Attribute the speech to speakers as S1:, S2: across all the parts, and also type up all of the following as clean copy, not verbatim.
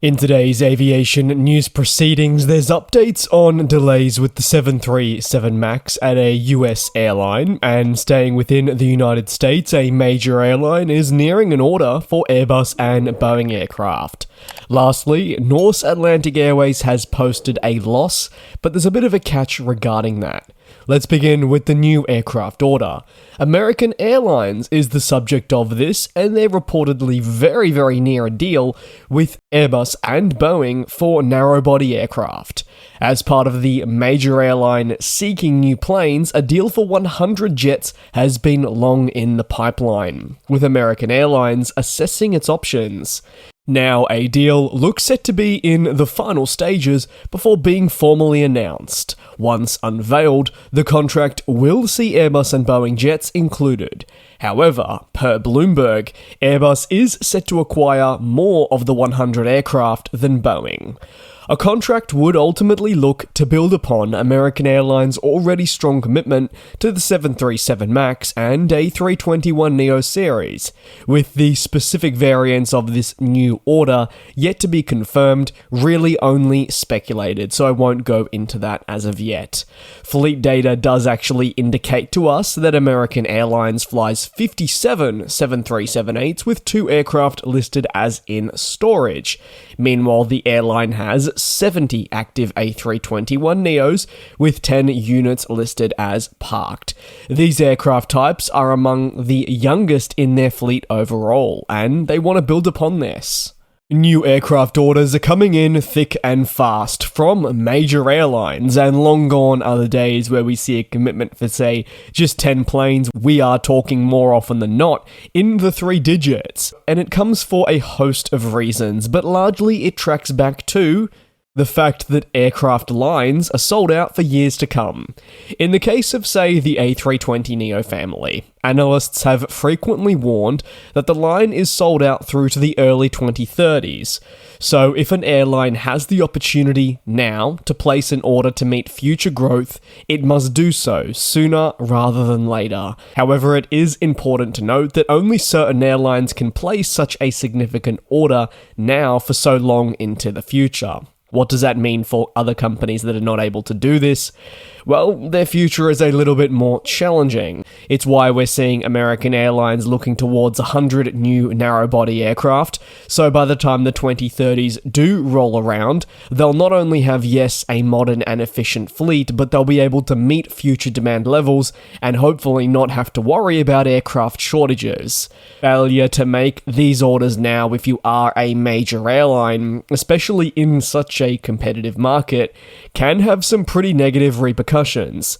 S1: In today's aviation news proceedings, there's updates on delays with the 737 MAX at a US airline, and staying within the United States, a major airline is nearing an order for Airbus and Boeing aircraft. Lastly, Norse Atlantic Airways has posted a loss, but there's a bit of a catch regarding that. Let's begin with the new aircraft order. American Airlines is the subject of this, and they're reportedly very near a deal with Airbus and Boeing for narrowbody aircraft. As part of the major airline seeking new planes, a deal for 100 jets has been long in the pipeline, with American Airlines assessing its options. Now, a deal looks set to be in the final stages before being formally announced. Once unveiled, the contract will see Airbus and Boeing jets included. However, per Bloomberg, Airbus is set to acquire more of the 100 aircraft than Boeing. A contract would ultimately look to build upon American Airlines' already strong commitment to the 737 MAX and A321neo series, with the specific variants of this new order yet to be confirmed, really only speculated, so I won't go into that as of yet. Fleet data does actually indicate to us that American Airlines flies 57 737-8s with 2 aircraft listed as in storage. Meanwhile, the airline has 70 active A321neos with 10 units listed as parked. These aircraft types are among the youngest in their fleet overall, and they want to build upon this. New aircraft orders are coming in thick and fast from major airlines, and long gone are the days where we see a commitment for, say, just 10 planes. We are talking more often than not in the 3 digits, and it comes for a host of reasons, but largely it tracks back to the fact that aircraft lines are sold out for years to come. In the case of, say, the A320neo family, analysts have frequently warned that the line is sold out through to the early 2030s. So if an airline has the opportunity now to place an order to meet future growth, it must do so sooner rather than later. However, it is important to note that only certain airlines can place such a significant order now for so long into the future. What does that mean for other companies that are not able to do this? Well, their future is a little bit more challenging. It's why we're seeing American Airlines looking towards 100 new narrow-body aircraft, so by the time the 2030s do roll around, they'll not only have, yes, a modern and efficient fleet, but they'll be able to meet future demand levels and hopefully not have to worry about aircraft shortages. Failure to make these orders now if you are a major airline, especially in such a competitive market, can have some pretty negative repercussions,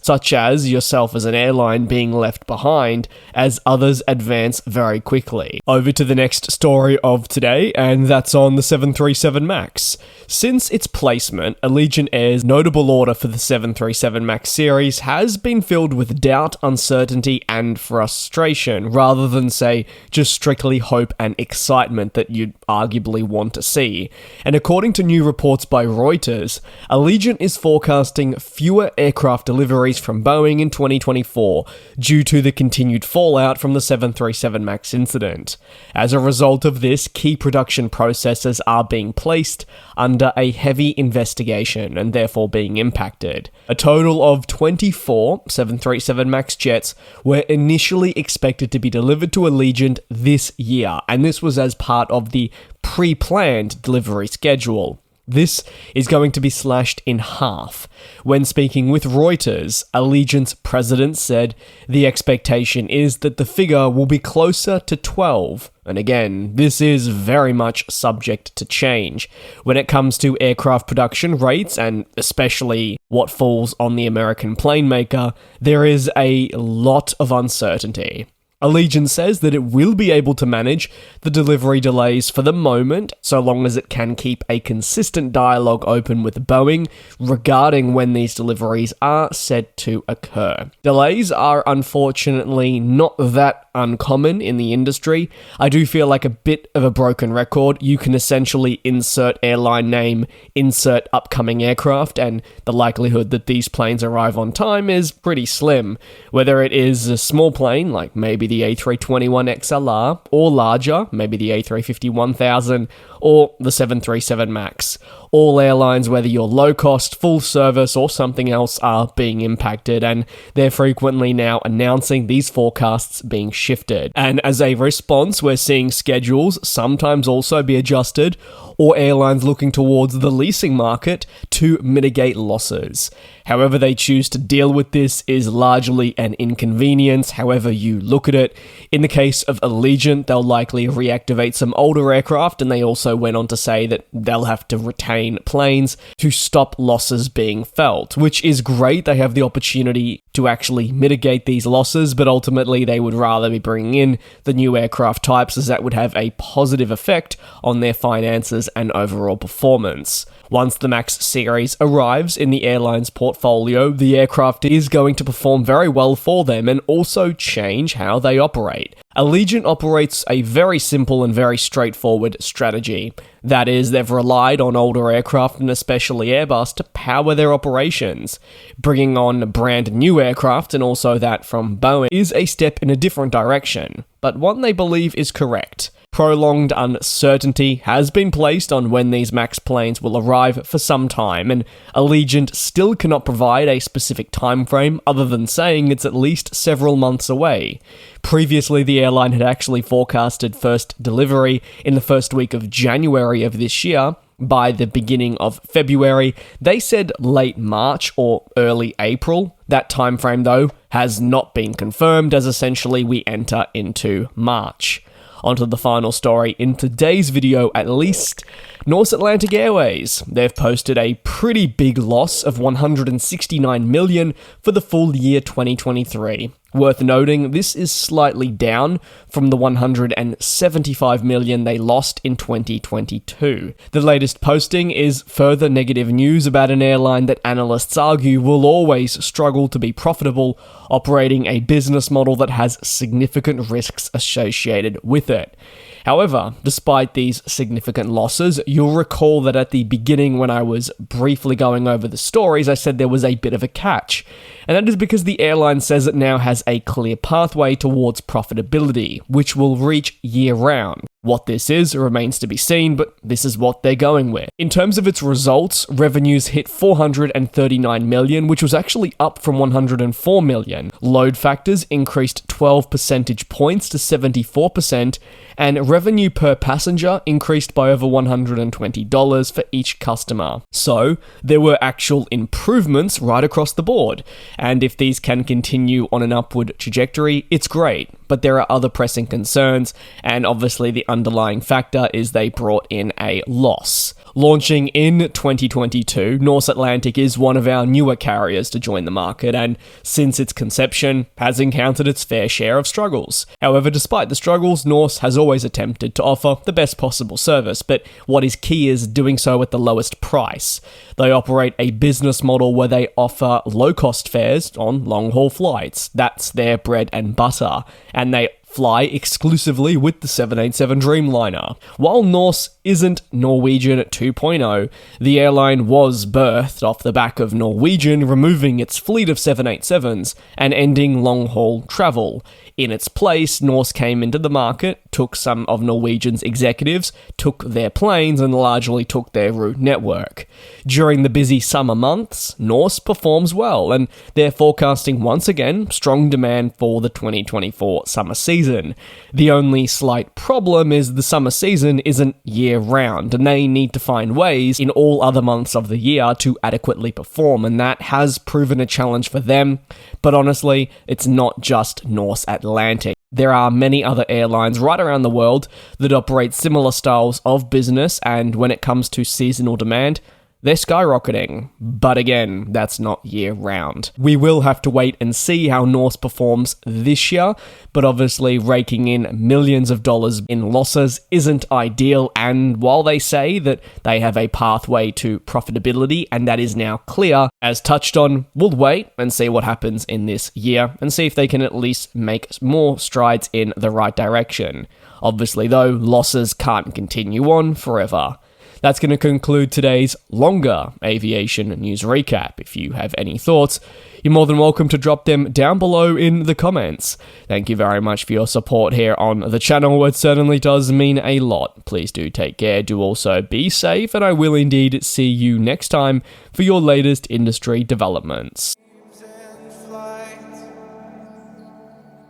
S1: such as yourself as an airline being left behind as others advance very quickly. Over to the next story of today, and that's on the 737 MAX. Since its placement, Allegiant Air's notable order for the 737 MAX series has been filled with doubt, uncertainty, and frustration, rather than, say, just strictly hope and excitement that you'd arguably want to see. And according to new reports by Reuters, Allegiant is forecasting fewer aircraft deliveries from Boeing in 2024 due to the continued fallout from the 737 MAX incident. As a result of this, key production processes are being placed under a heavy investigation and therefore being impacted. A total of 24 737 MAX jets were initially expected to be delivered to Allegiant this year, and this was as part of the pre-planned delivery schedule. This is going to be slashed in half. When speaking with Reuters, Allegiant's president said the expectation is that the figure will be closer to 12. And again, this is very much subject to change. When it comes to aircraft production rates, and especially what falls on the American plane maker, there is a lot of uncertainty. Allegiant says that it will be able to manage the delivery delays for the moment, so long as it can keep a consistent dialogue open with Boeing regarding when these deliveries are set to occur. Delays are unfortunately not that uncommon in the industry. I do feel like a bit of a broken record. You can essentially insert airline name, insert upcoming aircraft, and the likelihood that these planes arrive on time is pretty slim. Whether it is a small plane, like maybe the the A321XLR, or larger, maybe the A350-1000, or the 737 MAX. All airlines, whether you're low cost, full service, or something else, are being impacted, and they're frequently now announcing these forecasts being shifted. And as a response, we're seeing schedules sometimes also be adjusted, or airlines looking towards the leasing market to mitigate losses. However they choose to deal with this is largely an inconvenience, however you look at it. In the case of Allegiant, they'll likely reactivate some older aircraft, and they also went on to say that they'll have to retain planes to stop losses being felt, which is great. They have the opportunity to actually mitigate these losses, but ultimately they would rather be bringing in the new aircraft types, as that would have a positive effect on their finances and overall performance. Once the MAX series arrives in the airline's portfolio, the aircraft is going to perform very well for them and also change how they operate. Allegiant operates a very simple and very straightforward strategy. That is, they've relied on older aircraft and especially Airbus to power their operations. Bringing on brand new aircraft, and also that from Boeing, is a step in a different direction, but one they believe is correct. Prolonged uncertainty has been placed on when these MAX planes will arrive for some time, and Allegiant still cannot provide a specific time frame other than saying it's at least several months away. Previously, the airline had actually forecasted first delivery in the first week of January of this year. By the beginning of February, they said late March or early April. That time frame, though, has not been confirmed, as essentially we enter into March. Onto the final story in today's video, at least. Norse Atlantic Airways. They've posted a pretty big loss of $169 million for the full year 2023. Worth noting, this is slightly down from the $175 million they lost in 2022. The latest posting is further negative news about an airline that analysts argue will always struggle to be profitable, operating a business model that has significant risks associated with it. However, despite these significant losses, you'll recall that at the beginning when I was briefly going over the stories, I said there was a bit of a catch. And that is because the airline says it now has a clear pathway towards profitability, which will reach year-round. What this is remains to be seen, but this is what they're going with. In terms of its results, revenues hit $439 million, which was actually up from $104 million. Load factors increased 12 percentage points to 74%, and revenue per passenger increased by over $120 for each customer. So, there were actual improvements right across the board, and if these can continue on an upward trajectory, it's great. But there are other pressing concerns, and obviously the underlying factor is they brought in a loss. Launching in 2022, Norse Atlantic is one of our newer carriers to join the market, and since its conception, has encountered its fair share of struggles. However, despite the struggles, Norse has always attempted to offer the best possible service, but what is key is doing so at the lowest price. They operate a business model where they offer low-cost fares on long-haul flights. That's their bread and butter, and they fly exclusively with the 787 Dreamliner. While Norse isn't Norwegian 2.0, the airline was birthed off the back of Norwegian removing its fleet of 787s and ending long-haul travel. In its place, Norse came into the market, took some of Norwegian's executives, took their planes, and largely took their route network. During the busy summer months, Norse performs well, and they're forecasting once again strong demand for the 2024 summer season. The only slight problem is the summer season isn't year-round, and they need to find ways in all other months of the year to adequately perform, and that has proven a challenge for them. But honestly, it's not just Norse Atlantic. There are many other airlines right around the world that operate similar styles of business, and when it comes to seasonal demand, they're skyrocketing. But again, that's not year-round. We will have to wait and see how Norse performs this year, but obviously raking in millions of dollars in losses isn't ideal, and while they say that they have a pathway to profitability, and that is now clear, as touched on, we'll wait and see what happens in this year, and see if they can at least make more strides in the right direction. Obviously though, losses can't continue on forever. That's going to conclude today's longer aviation news recap. If you have any thoughts, you're more than welcome to drop them down below in the comments. Thank you very much for your support here on the channel. It certainly does mean a lot. Please do take care, do also be safe, and I will indeed see you next time for your latest industry developments.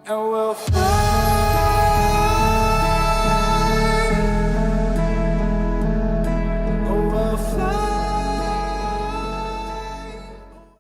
S2: And we'll fly.